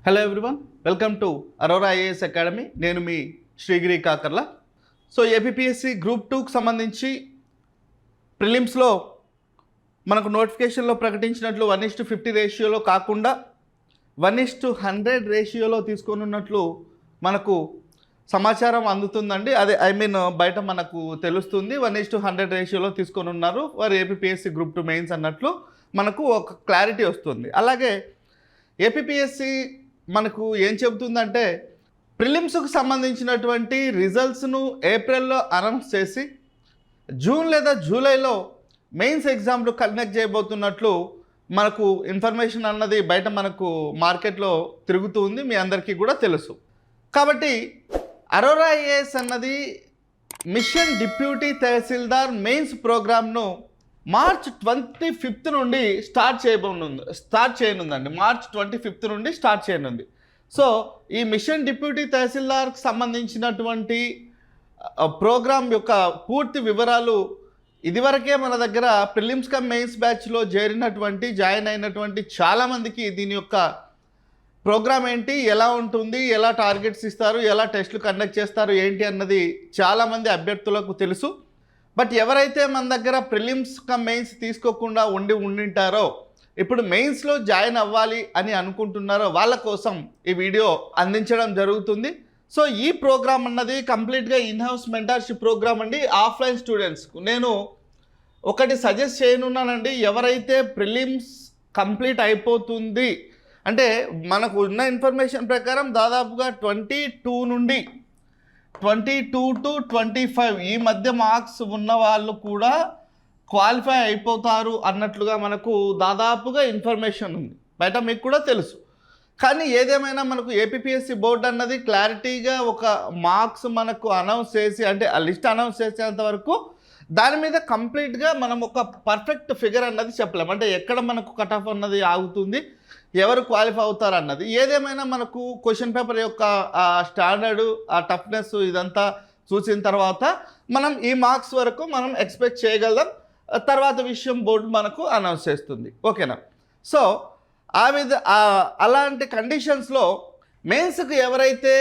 Hello everyone, welcome to Aurora IAS academy. నేను మీ Srigiri Kakarla. So APPSC group 2కి సంబంధించి ప్రిలిమ్స్లో మనకు నోటిఫికేషన్లో ప్రకటించినట్లు 1:50 రేషియోలో కాకుండా 1:100 రేషియోలో తీసుకొనున్నట్లు మనకు సమాచారం అందుతుందండి. అదే బయట మనకు తెలుస్తుంది. 1:100 రేషియోలో తీసుకొని ఉన్నారు వారు ఏపీపీఎస్సీ గ్రూప్ 2 మెయిన్స్ అన్నట్లు మనకు ఒక క్లారిటీ వస్తుంది. అలాగే ఏపీపీఎస్సీ మనకు ఏం చెబుతుందంటే ప్రిలిమ్స్కు సంబంధించినటువంటి రిజల్ట్స్ను ఏప్రిల్లో అనౌన్స్ చేసి జూన్ లేదా జూలైలో మెయిన్స్ ఎగ్జామ్లు కండక్ట్ చేయబోతున్నట్లు మనకు ఇన్ఫర్మేషన్ అన్నది బయట మనకు మార్కెట్లో తిరుగుతూ ఉంది, మీ అందరికీ కూడా తెలుసు. కాబట్టి అరోరా ఐఏఎస్ అన్నది మిషన్ డిప్యూటీ తహసీల్దార్ మెయిన్స్ ప్రోగ్రామ్ను మార్చ్ 25 నుండి స్టార్ట్ చేయనుందండి. మార్చ్ 25 నుండి స్టార్ట్ చేయనుంది. సో ఈ మిషన్ డిప్యూటీ తహసీల్దార్కి సంబంధించినటువంటి ప్రోగ్రామ్ యొక్క పూర్తి వివరాలు ఇదివరకే మన దగ్గర ప్రిలిమ్స్ కమ్ మెయిన్స్ బ్యాచ్లో జాయిన్ అయినటువంటి చాలామందికి దీని యొక్క ప్రోగ్రామ్ ఏంటి, ఎలా ఉంటుంది, ఎలా టార్గెట్స్ ఇస్తారు, ఎలా టెస్టులు కండక్ట్ చేస్తారు ఏంటి అన్నది చాలామంది అభ్యర్థులకు తెలుసు. బట్ ఎవరైతే మన దగ్గర ప్రిలిమ్స్ కమ్ మెయిన్స్ తీసుకోకుండా ఉండింటారో ఇప్పుడు మెయిన్స్లో జాయిన్ అవ్వాలి అని అనుకుంటున్నారో వాళ్ళ కోసం ఈ వీడియో అందించడం జరుగుతుంది. సో ఈ ప్రోగ్రామ్ అన్నది కంప్లీట్గా ఇన్హౌస్ మెంటర్షిప్ ప్రోగ్రామ్ అండి. ఆఫ్లైన్ స్టూడెంట్స్కు నేను ఒకటి సజెస్ట్ చేయనున్నానండి. ఎవరైతే ప్రిలిమ్స్ కంప్లీట్ అయిపోతుంది అంటే మనకు ఉన్న ఇన్ఫర్మేషన్ ప్రకారం దాదాపుగా 22 నుండి 22 to 25 ఈ మధ్య మార్క్స్ ఉన్న వాళ్ళు కూడా క్వాలిఫై అయిపోతారు అన్నట్లుగా మనకు దాదాపుగా ఇన్ఫర్మేషన్ ఉంది, బయట మీకు కూడా తెలుసు. కానీ ఏదేమైనా మనకు ఏపీపీఎస్సీ బోర్డు అన్నది క్లారిటీగా ఒక మార్క్స్ మనకు అనౌన్స్ చేసి అంటే ఆ లిస్ట్ అనౌన్స్ చేసేంత వరకు దాని మీద కంప్లీట్గా మనం ఒక పర్ఫెక్ట్ ఫిగర్ అన్నది చెప్పలేము. అంటే ఎక్కడ మనకు కట్ ఆఫ్ అన్నది ఆగుతుంది, ఎవరు క్వాలిఫై అవుతారు అన్నది. ఏదేమైనా మనకు క్వశ్చన్ పేపర్ యొక్క స్టాండర్డు, ఆ టఫ్నెస్ ఇదంతా చూసిన తర్వాత మనం ఈ మార్క్స్ వరకు మనం ఎక్స్పెక్ట్ చేయగలం. తర్వాత విషయం బోర్డు మనకు అనౌన్స్ చేస్తుంది, ఓకేనా. సో అలాంటి కండిషన్స్లో మెయిన్స్కి ఎవరైతే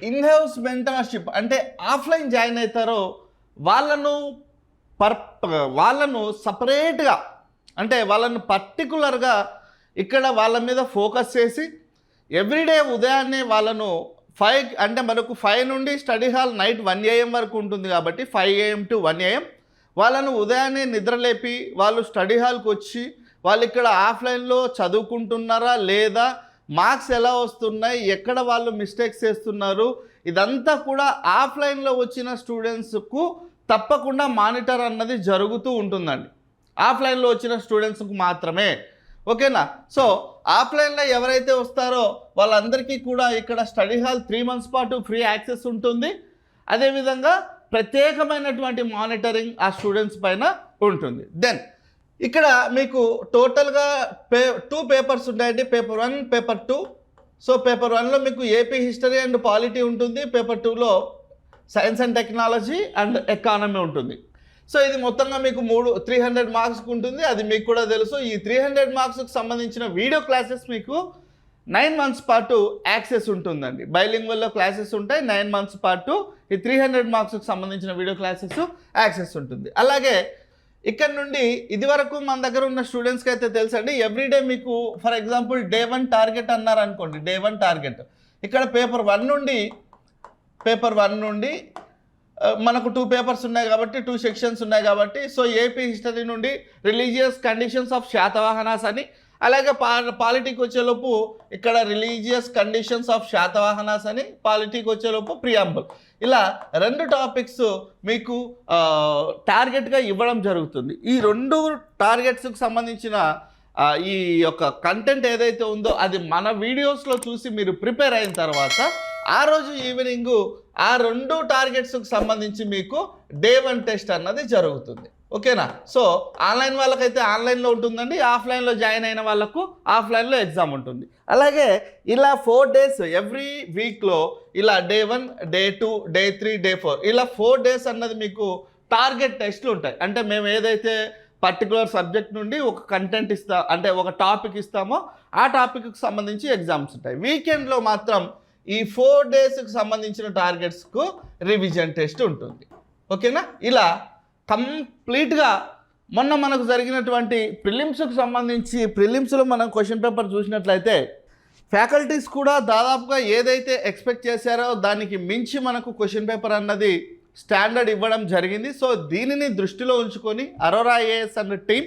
ఇన్హౌస్ మెంటర్షిప్ అంటే ఆఫ్లైన్ జాయిన్ అవుతారో వాళ్ళను సపరేట్గా అంటే వాళ్ళను పర్టికులర్గా ఇక్కడ వాళ్ళ మీద ఫోకస్ చేసి ఎవ్రీడే ఉదయాన్నే వాళ్ళను 5 అంటే మనకు 5 నుండి స్టడీ హాల్ నైట్ 1 AM వరకు ఉంటుంది కాబట్టి 5 AM to 1 AM వాళ్ళను ఉదయాన్నే నిద్రలేపి వాళ్ళు స్టడీ హాల్కి వచ్చి వాళ్ళు ఇక్కడ ఆఫ్లైన్లో చదువుకుంటున్నారా లేదా, మార్క్స్ ఎలా వస్తున్నాయి, ఎక్కడ వాళ్ళు మిస్టేక్స్ చేస్తున్నారు, ఇదంతా కూడా ఆఫ్లైన్లో వచ్చిన స్టూడెంట్స్కు తప్పకుండా మానిటర్ అన్నది జరుగుతూ ఉంటుందండి. ఆఫ్లైన్లో వచ్చిన స్టూడెంట్స్కు మాత్రమే, ఓకేనా. సో ఆఫ్లైన్లో ఎవరైతే వస్తారో వాళ్ళందరికీ కూడా ఇక్కడ స్టడీ హాల్ 3 months పాటు ఫ్రీ యాక్సెస్ ఉంటుంది. అదేవిధంగా ప్రత్యేకమైనటువంటి మానిటరింగ్ ఆ స్టూడెంట్స్ పైన ఉంటుంది. దెన్ ఇక్కడ మీకు టోటల్గా 2 పేపర్స్ ఉంటాయండి, పేపర్ 1, పేపర్ 2. సో పేపర్ 1లో మీకు ఏపీ హిస్టరీ అండ్ పాలిటీ ఉంటుంది, పేపర్ 2లో science and technology and economy ఉంటుంది. సో ఇది మొత్తంగా మీకు 300 మార్క్స్కి ఉంటుంది, అది మీకు కూడా తెలుసు. ఈ 300 మార్క్స్కి సంబంధించిన వీడియో క్లాసెస్ మీకు 9 months పాటు యాక్సెస్ ఉంటుందండి. బైలింగ్వల్లో క్లాసెస్ ఉంటాయి. 9 months పాటు ఈ 300 మార్క్స్కి సంబంధించిన వీడియో క్లాసెస్ యాక్సెస్ ఉంటుంది. అలాగే ఇక్కడ నుండి ఇది వరకు మన దగ్గర ఉన్న స్టూడెంట్స్కి అయితే తెలుసండి, ఎవ్రీడే మీకు ఫర్ ఎగ్జాంపుల్ డే 1 టార్గెట్ అన్నారు అనుకోండి. డే 1 టార్గెట్ ఇక్కడ పేపర్ 1 నుండి మనకు 2 పేపర్స్ ఉన్నాయి కాబట్టి 2 సెక్షన్స్ ఉన్నాయి కాబట్టి సో ఏపీ హిస్టరీ నుండి రిలీజియస్ కండిషన్స్ ఆఫ్ శాతవాహనాస్ అని, అలాగే పాలిటీకి వచ్చేలోపు ఇక్కడ రిలీజియస్ కండిషన్స్ ఆఫ్ శాతవాహనాస్ అని, పాలిటీకి వచ్చేలోపు ప్రియాంబుల్, ఇలా 2 టాపిక్స్ మీకు టార్గెట్గా ఇవ్వడం జరుగుతుంది. ఈ 2 టార్గెట్స్కి సంబంధించిన ఈ యొక్క కంటెంట్ ఏదైతే ఉందో అది మన వీడియోస్లో చూసి మీరు ప్రిపేర్ అయిన తర్వాత ఆ రోజు ఈవినింగ్ ఆ 2 టార్గెట్స్కి సంబంధించి మీకు డే 1 టెస్ట్ అన్నది జరుగుతుంది, ఓకేనా. సో ఆన్లైన్ వాళ్ళకైతే ఆన్లైన్లో ఉంటుందండి, ఆఫ్లైన్లో జాయిన్ అయిన వాళ్ళకు ఆఫ్లైన్లో ఎగ్జామ్ ఉంటుంది. అలాగే ఇలా 4 days ఎవ్రీ వీక్లో ఇలా డే 1, డే 2, డే 3, డే 4 ఇలా 4 days అన్నది మీకు టార్గెట్ టెస్ట్లు ఉంటాయి. అంటే మేము ఏదైతే పర్టికులర్ సబ్జెక్ట్ నుండి ఒక కంటెంట్ అంటే ఒక టాపిక్ ఇస్తామో ఆ టాపిక్కి సంబంధించి ఎగ్జామ్స్ ఉంటాయి. వీకెండ్లో మాత్రం ఈ 4 డేస్కి సంబంధించిన టార్గెట్స్కు రివిజన్ టెస్ట్ ఉంటుంది. ఓకేనా? ఇలా కంప్లీట్గా మొన్న మనకు జరిగినటువంటి ప్రిలిమ్స్కి సంబంధించి ప్రిలిమ్స్లో మనం క్వశ్చన్ పేపర్ చూసినట్లయితే ఫ్యాకల్టీస్ కూడా దాదాపుగా ఏదైతే ఎక్స్పెక్ట్ చేశారో దానికి మించి మనకు క్వశ్చన్ పేపర్ అన్నది స్టాండర్డ్ ఇవ్వడం జరిగింది. సో దీనిని దృష్టిలో ఉంచుకొని అరోరా ఐఏఎస్ అన్న టీం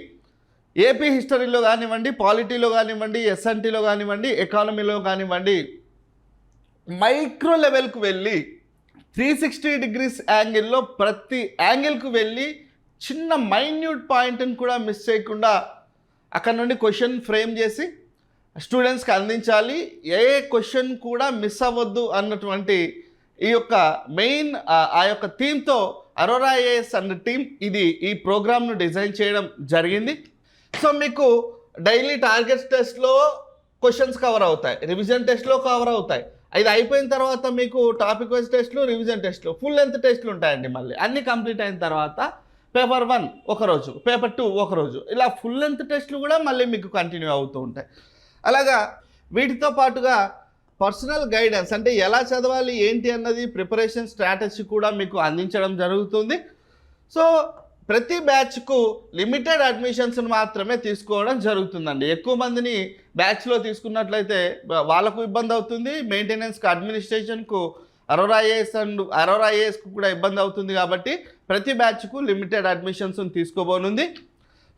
ఏపీ హిస్టరీలో కానివ్వండి, పాలిటీలో కానివ్వండి, ఎస్ఎన్టీలో కానివ్వండి, ఎకానమీలో కానివ్వండి మైక్రో లెవెల్కు వెళ్ళి 360 డిగ్రీస్ యాంగిల్లో ప్రతి యాంగిల్కు వెళ్ళి చిన్న మైన్యూట్ పాయింట్ని కూడా మిస్ చేయకుండా అక్కడ నుండి క్వశ్చన్ ఫ్రేమ్ చేసి స్టూడెంట్స్కి అందించాలి. ఏ క్వశ్చన్ కూడా మిస్ అవ్వద్దు అన్నటువంటి ఈ యొక్క మెయిన్ ఆ యొక్క థీమ్తో అరోరా ఐఏఎస్ అన్న టీం ఈ ప్రోగ్రామ్ను డిజైన్ చేయడం జరిగింది. సో మీకు డైలీ టార్గెట్స్ టెస్ట్లో క్వశ్చన్స్ కవర్ అవుతాయి, రివిజన్ టెస్ట్లో కవర్ అవుతాయి. ఇది అయిపోయిన తర్వాత మీకు టాపిక్ వైజ్ టెస్ట్లు, రివిజన్ టెస్ట్లు, ఫుల్ లెంత్ టెస్ట్లు ఉంటాయండి. మళ్ళీ అన్నీ కంప్లీట్ అయిన తర్వాత పేపర్ 1 ఒకరోజు, పేపర్ 2 ఒకరోజు, ఇలా ఫుల్ లెంత్ టెస్ట్లు కూడా మళ్ళీ మీకు కంటిన్యూ అవుతూ ఉంటాయి. అలాగా వీటితో పాటుగా పర్సనల్ గైడెన్స్ అంటే ఎలా చదవాలి ఏంటి అన్నది ప్రిపరేషన్ స్ట్రాటజీ కూడా మీకు అందించడం జరుగుతుంది. సో ప్రతి బ్యాచ్కు లిమిటెడ్ అడ్మిషన్స్ని మాత్రమే తీసుకోవడం జరుగుతుందండి. ఎక్కువ మందిని బ్యాచ్లో తీసుకున్నట్లయితే వాళ్ళకు ఇబ్బంది అవుతుంది, మెయింటెనెన్స్కి, అడ్మినిస్ట్రేషన్కు, అరోరా ఐఏఎస్కు కూడా ఇబ్బంది అవుతుంది. కాబట్టి ప్రతి బ్యాచ్కు లిమిటెడ్ అడ్మిషన్స్ని తీసుకోబోనుంది.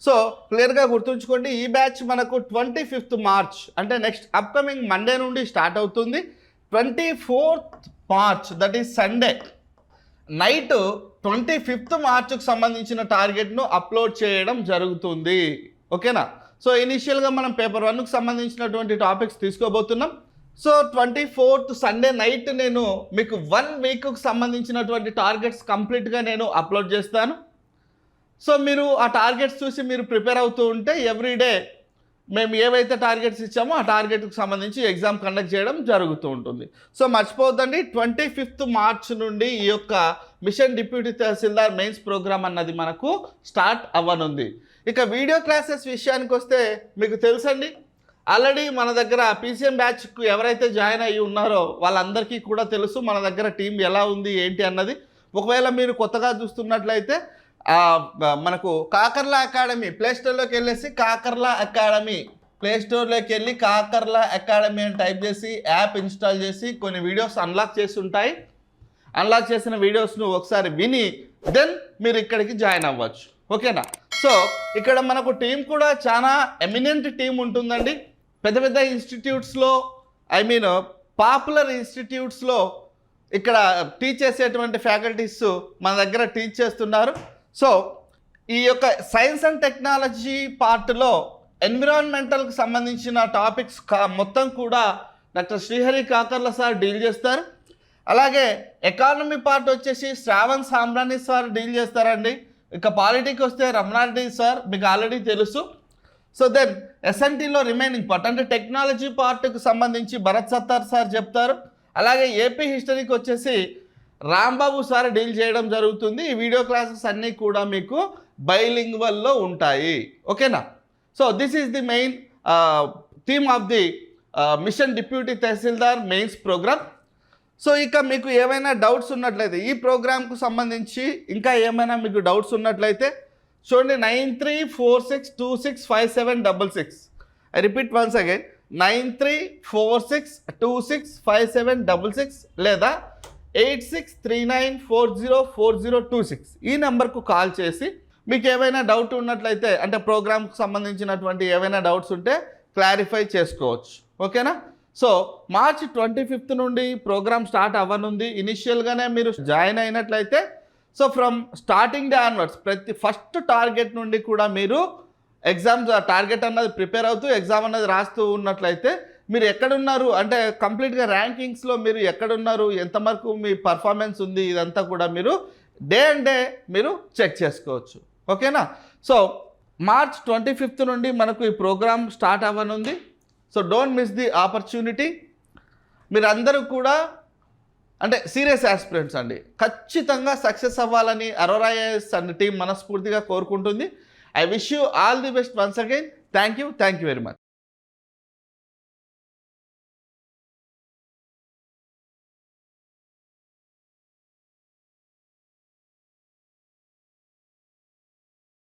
సో క్లియర్గా గుర్తుంచుకోండి, ఈ బ్యాచ్ మనకు 25th మార్చ్ అంటే నెక్స్ట్ అప్కమింగ్ మండే నుండి స్టార్ట్ అవుతుంది. 24th March that is Sunday night 25th మార్చ్కు సంబంధించిన టార్గెట్ను అప్లోడ్ చేయడం జరుగుతుంది. ఓకేనా? సో ఇనిషియల్గా మనం పేపర్ 1కు సంబంధించినటువంటి టాపిక్స్ తీసుకోబోతున్నాం. సో 24th సండే నైట్ నేను మీకు 1 వీక్కు సంబంధించినటువంటి టార్గెట్స్ కంప్లీట్గా నేను అప్లోడ్ చేస్తాను. సో మీరు ఆ టార్గెట్స్ చూసి మీరు ప్రిపేర్ అవుతూ ఉంటే ఎవ్రీడే మేము ఏవైతే టార్గెట్స్ ఇచ్చామో ఆ టార్గెట్కి సంబంధించి ఎగ్జామ్ కండక్ట్ చేయడం జరుగుతూ ఉంటుంది. సో మర్చిపోవద్దండి, 25th మార్చ్ నుండి ఈ యొక్క machine deputy tahsildar mains programme అన్నది మనకు స్టార్ట్ అవ్వనుంది. ఇక వీడియో క్లాసెస్ విషయానికి వస్తే మీకు తెలుసండి, ఆల్రెడీ మన దగ్గర పీసీఎం బ్యాచ్కు ఎవరైతే జాయిన్ అయ్యి ఉన్నారో వాళ్ళందరికీ కూడా తెలుసు మన దగ్గర టీం ఎలా ఉంది ఏంటి అన్నది. ఒకవేళ మీరు కొత్తగా చూస్తున్నట్లయితే మనకు కాకర్లా అకాడమీ ప్లేస్టోర్లోకి వెళ్ళేసి ప్లేస్టోర్లోకి వెళ్ళి కాకర్లా అకాడమీ అని టైప్ చేసి యాప్ ఇన్స్టాల్ చేసి కొన్ని వీడియోస్ అన్లాక్ చేసి ఉంటాయి. అన్లాక్ చేసిన వీడియోస్ను ఒకసారి విని దెన్ మీరు ఇక్కడికి జాయిన్ అవ్వచ్చు. ఓకేనా? సో ఇక్కడ మనకు టీం కూడా చాలా ఎమినెంట్ టీం ఉంటుందండి. పెద్ద పెద్ద ఇన్స్టిట్యూట్స్లో పాపులర్ ఇన్స్టిట్యూట్స్లో ఇక్కడ టీచ్ చేసేటువంటి ఫ్యాకల్టీస్ మన దగ్గర టీచ్ చేస్తున్నారు. సో ఈ యొక్క సైన్స్ అండ్ టెక్నాలజీ పార్ట్లో ఎన్విరాన్మెంటల్కి సంబంధించిన టాపిక్స్ మొత్తం కూడా doctor Srihari Kakarla sir deal చేస్తారు. అలాగే ఎకానమీ పార్ట్ వచ్చేసి శ్రావణ్ సాంబ్రాణి సార్ డీల్ చేస్తారండి. ఇక పాలిటిక్స్ వస్తే రమణారెడ్డి సార్ మీకు ఆల్రెడీ తెలుసు. సో దెన్ ఎస్ఎన్టీలో రిమైనింగ్ పార్ట్ అంటే టెక్నాలజీ పార్ట్కు సంబంధించి భరత్ సత్తార్ సార్ చెప్తారు. అలాగే ఏపీ హిస్టరీకి వచ్చేసి రాంబాబు సార్ డీల్ చేయడం జరుగుతుంది. ఈ వీడియో క్లాసెస్ అన్నీ కూడా మీకు బైలింగ్వల్లో ఉంటాయి. ఓకేనా? So this is the main theme of the mission deputy tahsildar mains programme. So ఇక మీకు ఏమైనా డౌట్స్ ఉన్నట్లయితే ఈ ప్రోగ్రామ్కు సంబంధించి ఇంకా ఏమైనా మీకు డౌట్స్ ఉన్నట్లయితే చూడండి, 9346265766. ఐ రిపీట్ వన్స్ అగైన్, 9346265766 లేదా 8639404026 ఈ నెంబర్కు కాల్ చేసి మీకు ఏమైనా డౌట్ ఉన్నట్లయితే అంటే ప్రోగ్రామ్కి సంబంధించినటువంటి ఏవైనా డౌట్స్ ఉంటే క్లారిఫై చేసుకోవచ్చు. ఓకేనా? సో మార్చ్ 25th నుండి ప్రోగ్రామ్ స్టార్ట్ అవ్వనుంది. ఇనిషియల్గానే మీరు జాయిన్ అయినట్లయితే so from starting day onwards ప్రతి ఫస్ట్ టార్గెట్ నుండి కూడా మీరు ఎగ్జామ్స్ టార్గెట్ అన్నది ప్రిపేర్ అవుతూ ఎగ్జామ్ అన్నది రాస్తూ ఉన్నట్లయితే మీరు ఎక్కడున్నారు అంటే కంప్లీట్గా ర్యాంకింగ్స్లో మీరు ఎక్కడున్నారు, ఎంతవరకు మీ పర్ఫార్మెన్స్ ఉంది, ఇదంతా కూడా మీరు డే అండ్ డే మీరు చెక్ చేసుకోవచ్చు. ఓకేనా? సో మార్చ్ 25th నుండి మనకు ఈ ప్రోగ్రామ్ స్టార్ట్ అవ్వనుంది. So don't miss the opportunity. మీరందరూ కూడా అంటే సీరియస్ ఆస్పిరెంట్స్ అండి, ఖచ్చితంగా సక్సెస్ అవ్వాలని అరోరా ఐఏఎస్ అన్న టీం మనస్ఫూర్తిగా కోరుకుంటుంది. I wish you all the best once again. Thank you very much.